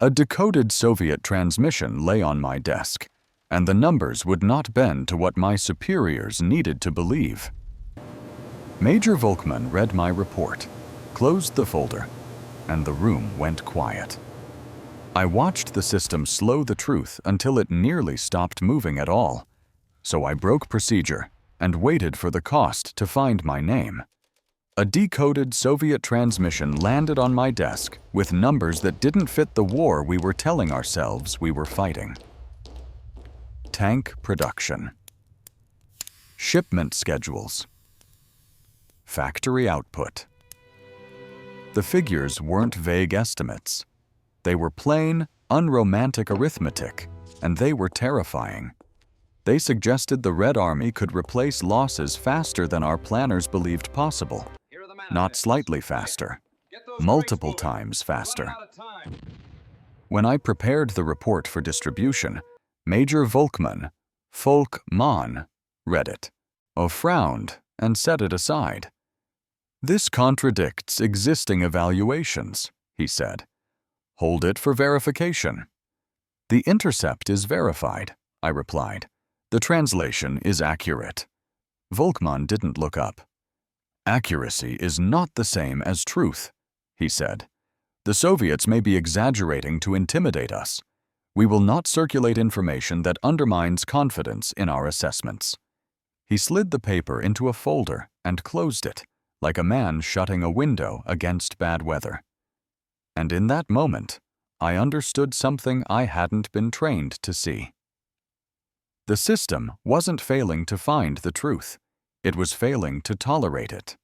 A decoded Soviet transmission lay on my desk, and the numbers would not bend to what my superiors needed to believe. Major Volkmann read my report, closed the folder, and the room went quiet. I watched the system slow the truth until it nearly stopped moving at all, so I broke procedure and waited for the cost to find my name. A decoded Soviet transmission landed on my desk with numbers that didn't fit the war we were telling ourselves we were fighting. Tank production. Shipment schedules. Factory output. The figures weren't vague estimates. They were plain, unromantic arithmetic, and they were terrifying. They suggested the Red Army could replace losses faster than our planners believed possible. Not slightly faster, multiple times faster. When I prepared the report for distribution, Major Volkmann, read it, frowned and set it aside. "This contradicts existing evaluations," he said. "Hold it for verification." "The intercept is verified," I replied. "The translation is accurate." Volkmann didn't look up. "Accuracy is not the same as truth," he said. "The Soviets may be exaggerating to intimidate us. We will not circulate information that undermines confidence in our assessments." He slid the paper into a folder and closed it, like a man shutting a window against bad weather. And in that moment, I understood something I hadn't been trained to see. The system wasn't failing to find the truth. It was failing to tolerate it.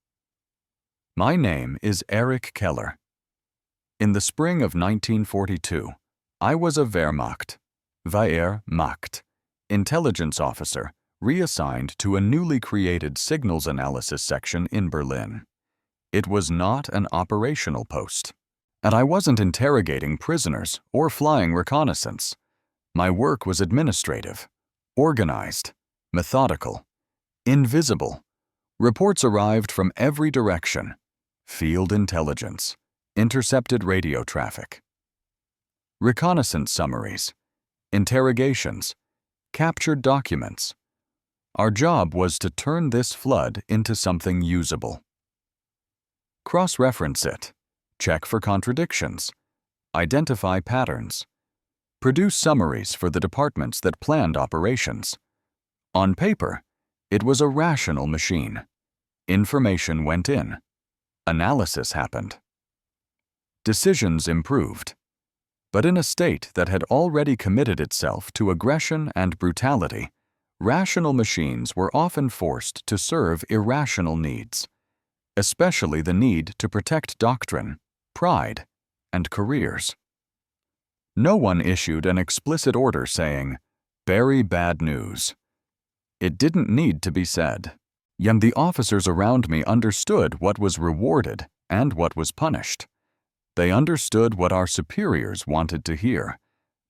My name is Erich Keller. In the spring of 1942, I was a Wehrmacht intelligence officer reassigned to a newly created signals analysis section in Berlin. It was not an operational post, and I wasn't interrogating prisoners or flying reconnaissance. My work was administrative, organized, methodical, invisible. Reports arrived from every direction: field intelligence, intercepted radio traffic, reconnaissance summaries, interrogations, captured documents. Our job was to turn this flood into something usable. Cross-reference it, check for contradictions, identify patterns, produce summaries for the departments that planned operations. On paper, it was a rational machine. Information went in. Analysis happened. Decisions improved. But in a state that had already committed itself to aggression and brutality, rational machines were often forced to serve irrational needs, especially the need to protect doctrine, pride, and careers. No one issued an explicit order saying, "Bury bad news." It didn't need to be said. Yet the officers around me understood what was rewarded and what was punished. They understood what our superiors wanted to hear,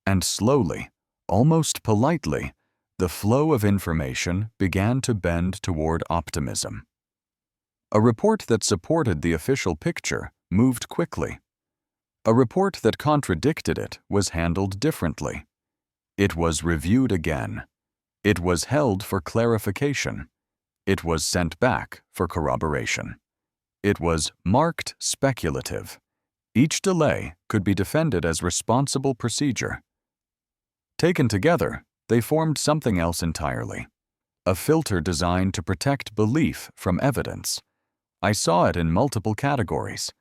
and slowly, almost politely, the flow of information began to bend toward optimism. A report that supported the official picture moved quickly. A report that contradicted it was handled differently. It was reviewed again. It was held for clarification. It was sent back for corroboration. It was marked speculative. Each delay could be defended as responsible procedure. Taken together, they formed something else entirely. A filter designed to protect belief from evidence. I saw it in multiple categories: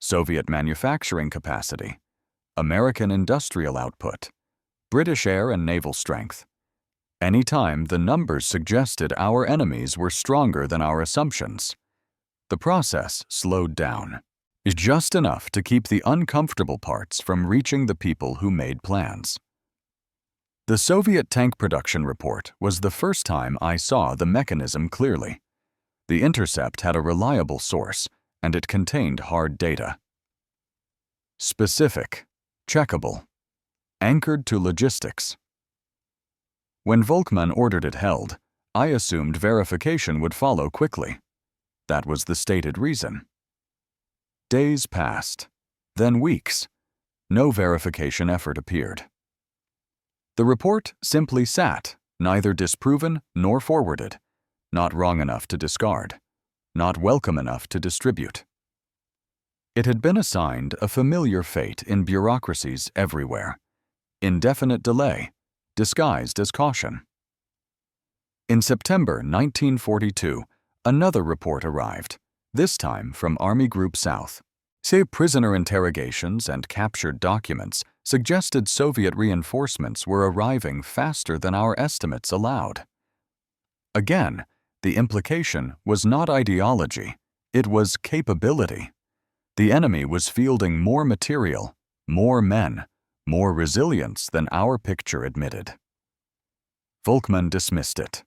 Soviet manufacturing capacity, American industrial output, British air and naval strength. Anytime the numbers suggested our enemies were stronger than our assumptions, the process slowed down, just enough to keep the uncomfortable parts from reaching the people who made plans. The Soviet tank production report was the first time I saw the mechanism clearly. The intercept had a reliable source, and it contained hard data. Specific, checkable, anchored to logistics. When Volkmann ordered it held, I assumed verification would follow quickly. That was the stated reason. Days passed, then weeks. No verification effort appeared. The report simply sat, neither disproven nor forwarded, not wrong enough to discard, not welcome enough to distribute. It had been assigned a familiar fate in bureaucracies everywhere: indefinite delay, disguised as caution. In September 1942, another report arrived, this time from Army Group South. Prisoner interrogations and captured documents suggested Soviet reinforcements were arriving faster than our estimates allowed. Again, the implication was not ideology, it was capability. The enemy was fielding more material, more men, more resilience than our picture admitted. Volkmann dismissed it.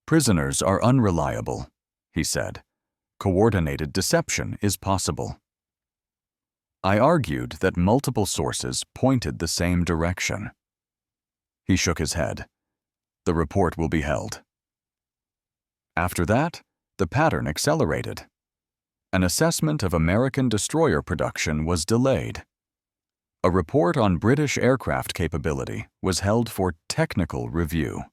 "Prisoners are unreliable," he said. "Coordinated deception is possible." I argued that multiple sources pointed the same direction. He shook his head. "The report will be held." After that, the pattern accelerated. An assessment of American destroyer production was delayed. A report on British aircraft capability was held for technical review.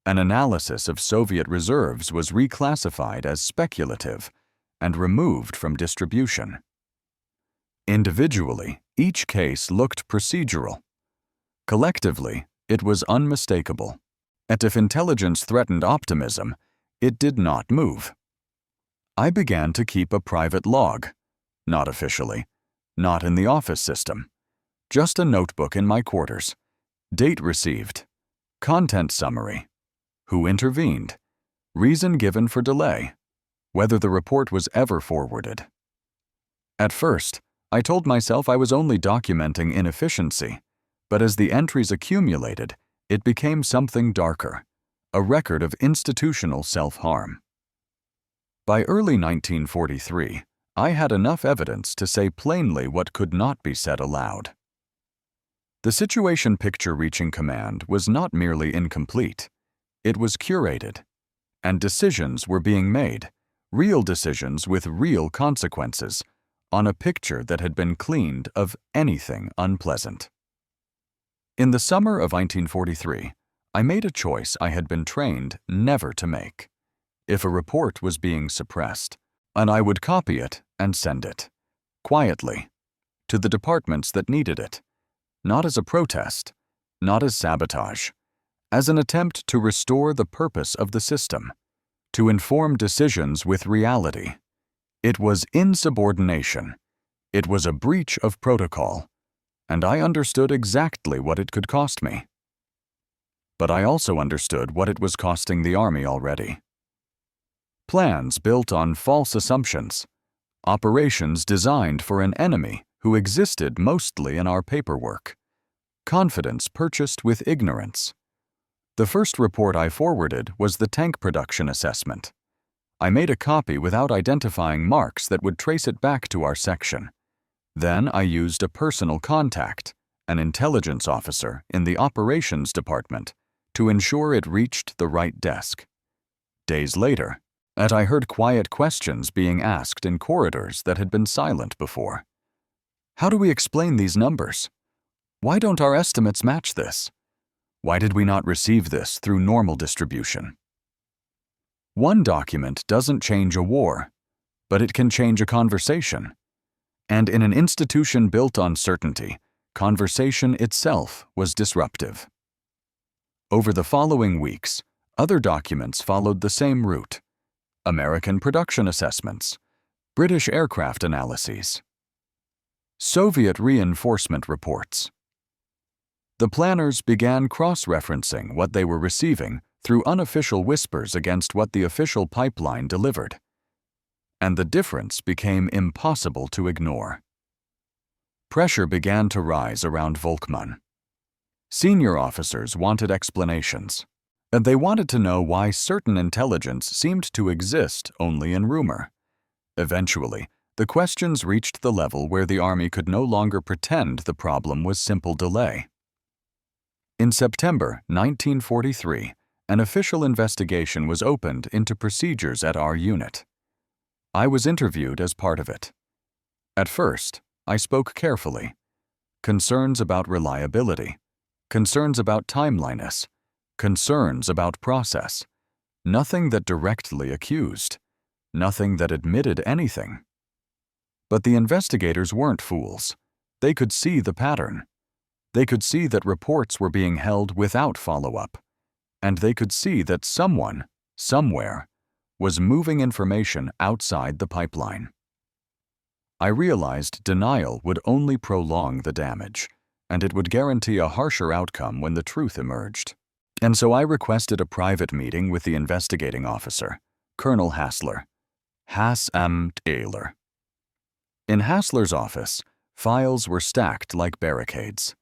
An analysis of Soviet reserves was reclassified as speculative and removed from distribution. Individually, each case looked procedural. Collectively, it was unmistakable. And if intelligence threatened optimism, it did not move. I began to keep a private log, not officially, not in the office system, just a notebook in my quarters. Date received, content summary, who intervened, reason given for delay, whether the report was ever forwarded. At first, I told myself I was only documenting inefficiency, but as the entries accumulated, it became something darker, a record of institutional self-harm. By early 1943, I had enough evidence to say plainly what could not be said aloud. The situation picture reaching command was not merely incomplete, it was curated, and decisions were being made, real decisions with real consequences, on a picture that had been cleaned of anything unpleasant. In the summer of 1943, I made a choice I had been trained never to make. If a report was being suppressed, and I would copy it and send it, quietly, to the departments that needed it, not as a protest, not as sabotage, as an attempt to restore the purpose of the system, to inform decisions with reality. It was insubordination. It was a breach of protocol, and I understood exactly what it could cost me. But I also understood what it was costing the Army already. Plans built on false assumptions, operations designed for an enemy who existed mostly in our paperwork, confidence purchased with ignorance. The first report I forwarded was the tank production assessment. I made a copy without identifying marks that would trace it back to our section. Then I used a personal contact, an intelligence officer in the operations department, to ensure it reached the right desk. Days later, I heard quiet questions being asked in corridors that had been silent before. How do we explain these numbers? Why don't our estimates match this? Why did we not receive this through normal distribution? One document doesn't change a war, but it can change a conversation. And in an institution built on certainty, conversation itself was disruptive. Over the following weeks, other documents followed the same route: American production assessments, British aircraft analyses, Soviet reinforcement reports. The planners began cross-referencing what they were receiving through unofficial whispers against what the official pipeline delivered. And the difference became impossible to ignore. Pressure began to rise around Volkmann. Senior officers wanted explanations, and they wanted to know why certain intelligence seemed to exist only in rumor. Eventually, the questions reached the level where the Army could no longer pretend the problem was simple delay. In September 1943, an official investigation was opened into procedures at our unit. I was interviewed as part of it. At first, I spoke carefully. concerns about reliability, concerns about timeliness, concerns about process. Nothing that directly accused, nothing that admitted anything. But the investigators weren't fools. They could see the pattern. They could see that reports were being held without follow-up, and they could see that someone, somewhere, was moving information outside the pipeline. I realized denial would only prolong the damage, and it would guarantee a harsher outcome when the truth emerged. And so I requested a private meeting with the investigating officer, Colonel Hassler. Taylor. In Hassler's office, files were stacked like barricades.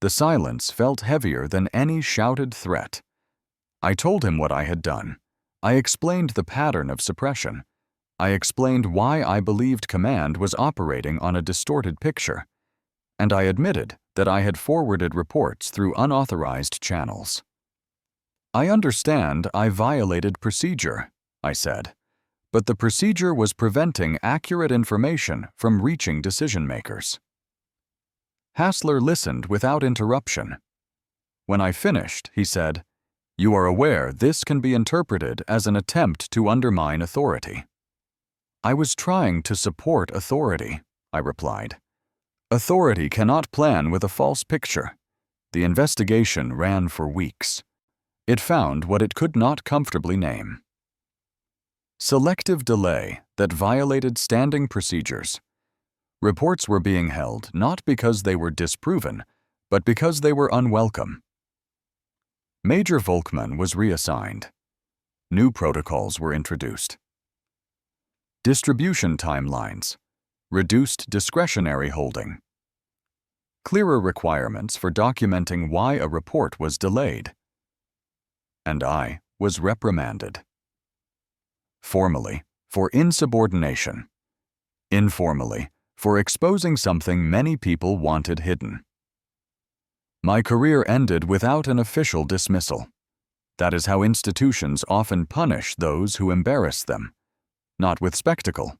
The silence felt heavier than any shouted threat. I told him what I had done. I explained the pattern of suppression. I explained why I believed command was operating on a distorted picture. And I admitted that I had forwarded reports through unauthorized channels. I understand I violated procedure, I said, but the procedure was preventing accurate information from reaching decision-makers. Hassler listened without interruption. When I finished, he said, "You are aware this can be interpreted as an attempt to undermine authority." I was trying to support authority, I replied. Authority cannot plan with a false picture. The investigation ran for weeks. It found what it could not comfortably name. Selective delay that violated standing procedures. Reports were being held not because they were disproven, but because they were unwelcome. Major Volkmann was reassigned. New protocols were introduced. Distribution timelines. Reduced discretionary holding. Clearer requirements for documenting why a report was delayed. And I was reprimanded. Formally, for insubordination. Informally, for exposing something many people wanted hidden. My career ended without an official dismissal. That is how institutions often punish those who embarrass them. Not with spectacle,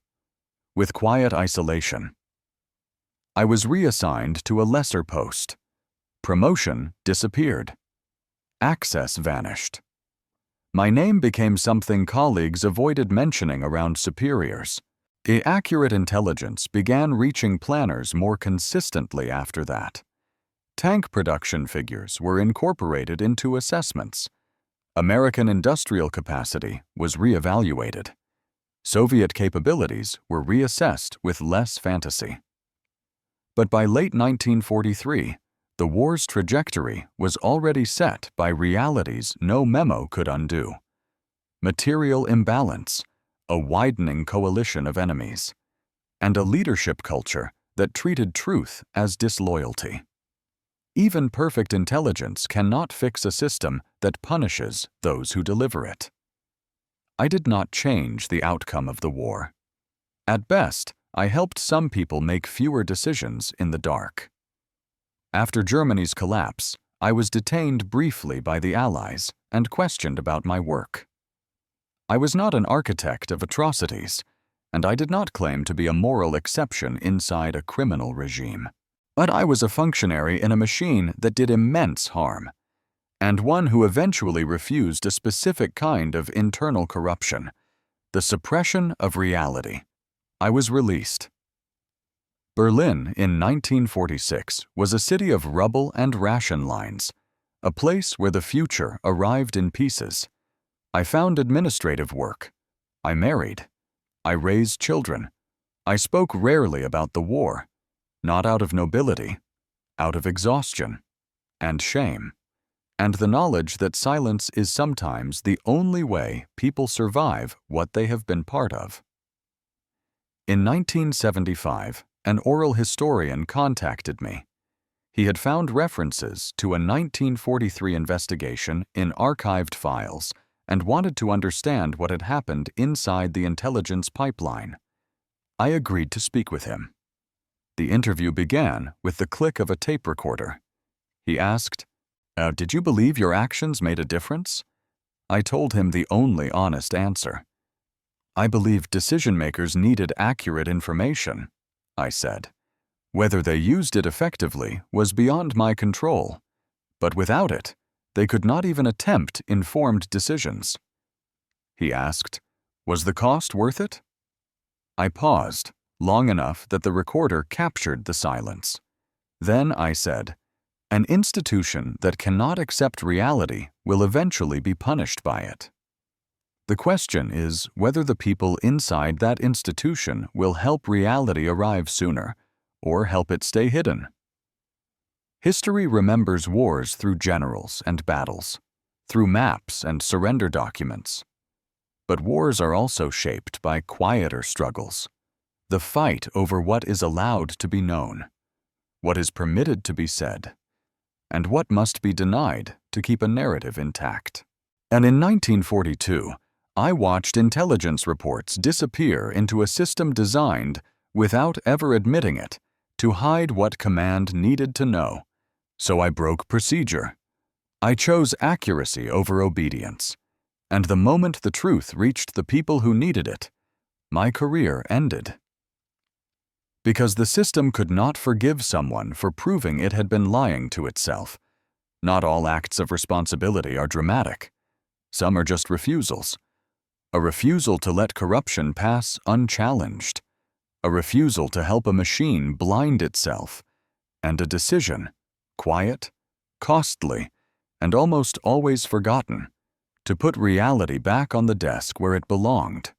with quiet isolation. I was reassigned to a lesser post. Promotion disappeared. Access vanished. My name became something colleagues avoided mentioning around superiors. Accurate intelligence began reaching planners more consistently after that. Tank production figures were incorporated into assessments. American industrial capacity was reevaluated. Soviet capabilities were reassessed with less fantasy. But by late 1943, the war's trajectory was already set by realities no memo could undo. Material imbalance, a widening coalition of enemies, and a leadership culture that treated truth as disloyalty. Even perfect intelligence cannot fix a system that punishes those who deliver it. I did not change the outcome of the war. At best, I helped some people make fewer decisions in the dark. After Germany's collapse, I was detained briefly by the Allies and questioned about my work. I was not an architect of atrocities, and I did not claim to be a moral exception inside a criminal regime. But I was a functionary in a machine that did immense harm, and one who eventually refused a specific kind of internal corruption, the suppression of reality. I was released. Berlin in 1946 was a city of rubble and ration lines, a place where the future arrived in pieces. I found administrative work. I married. I raised children. I spoke rarely about the war, not out of nobility, out of exhaustion and shame, and the knowledge that silence is sometimes the only way people survive what they have been part of. In 1975, an oral historian contacted me. He had found references to a 1943 investigation in archived files and wanted to understand what had happened inside the intelligence pipeline. I agreed to speak with him. The interview began with the click of a tape recorder. He asked, "Did you believe your actions made a difference?" I told him the only honest answer. "I believed decision-makers needed accurate information," I said. Whether they used it effectively was beyond my control, but without it, they could not even attempt informed decisions. He asked, "Was the cost worth it?" I paused, long enough that the recorder captured the silence. Then I said, "An institution that cannot accept reality will eventually be punished by it. The question is whether the people inside that institution will help reality arrive sooner, or help it stay hidden." History remembers wars through generals and battles, through maps and surrender documents. But wars are also shaped by quieter struggles, the fight over what is allowed to be known, what is permitted to be said, and what must be denied to keep a narrative intact. And in 1942, I watched intelligence reports disappear into a system designed, without ever admitting it, to hide what command needed to know. So I broke procedure. I chose accuracy over obedience. And the moment the truth reached the people who needed it, my career ended. Because the system could not forgive someone for proving it had been lying to itself. Not all acts of responsibility are dramatic. Some are just refusals. A refusal to let corruption pass unchallenged. A refusal to help a machine blind itself. And a decision, quiet, costly, and almost always forgotten, to put reality back on the desk where it belonged.